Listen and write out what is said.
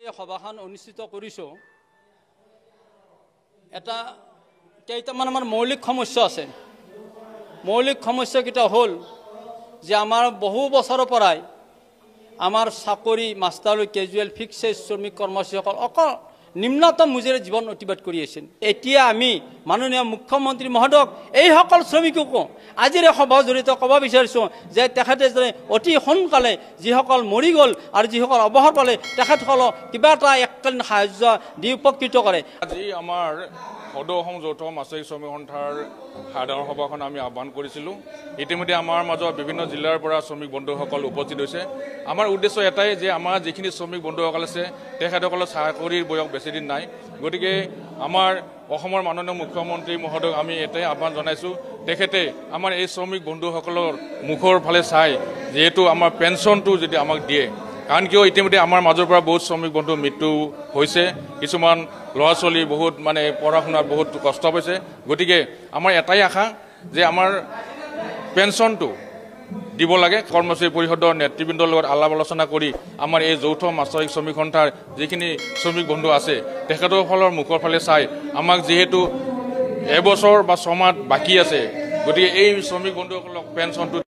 সভাখন অনুষ্ঠিত কৰিছো এটা কেইটামান আমাৰ মৌলিক সমস্যা আছে মৌলিক সমস্যা কিটা হল যে আমাৰ বহু বছৰৰ পৰাই আমাৰ চাকৰি মাস্টাৰ ক্যাজুয়াল ফিক্সড শ্ৰমিক কৰ্মচাৰীসকল অকল নিম্নতম মজুৰি জীৱন অতিবাহিত কৰি আছে এতিয়া আমি মাননীয় মুখ্যমন্ত্ৰী মহোদয়ক এই সকল শ্ৰমিকক আজিৰ সভা জড়িত ক'ব বিচাৰিছো যে তেখেতে অতি সোনকালে যিসকল মৰি গ'ল আৰু যিসকল অৱসৰ পালে তেখেতসকলক কিবা এটা এককালীন সাহায্য দি উপকৃত কৰে আজি আমাৰ সদৌ অসম যৌথ মাছাৰী শ্ৰমিক সন্থাৰ সাধাৰণ সভাখন আমি আহ্বান কৰিছিলোঁ ইতিমধ্যে আমাৰ মাজত বিভিন্ন জিলাৰ পৰা শ্ৰমিক বন্ধুসকল উপস্থিত হৈছে আমাৰ উদ্দেশ্য এটাই যে আমাৰ যিখিনি শ্ৰমিক বন্ধুসকল আছে তেখেতসকলৰ চাকৰিৰ বয়স বেছি দিন নাই গতিকে আমাৰ অসমৰ মাননীয় মুখ্যমন্ত্ৰী মহোদয়ক আমি এটাই আহ্বান জনাইছোঁ তেখেতে আমাৰ এই শ্ৰমিক বন্ধুসকলৰ মুখৰ ফালে চাই যিহেতু আমাৰ পেঞ্চনটো যদি আমাক দিয়ে কাৰণ কিয় ইতিমধ্যে আমাৰ মাজৰ পৰা বহুত শ্ৰমিক বন্ধু মৃত্যু হৈছে কিছুমান ল'ৰা ছোৱালী বহুত মানে পঢ়া শুনাত বহুত কষ্ট পাইছে গতিকে আমাৰ এটাই আশা যে আমাৰ পেঞ্চনটো দিব লাগে কৰ্মচাৰী পৰিষদৰ নেতৃবৃন্দৰ লগত আলাপ আলোচনা কৰি আমাৰ এই যৌথ মাছাৰী শ্ৰমিক সন্থাৰ যিখিনি শ্ৰমিক বন্ধু আছে তেখেতসকলৰ মুখৰ ফালে চাই আমাক যিহেতু এবছৰ বা ছমাহ বাকী আছে গতিকে এই শ্ৰমিক বন্ধুসকলক পেঞ্চনটো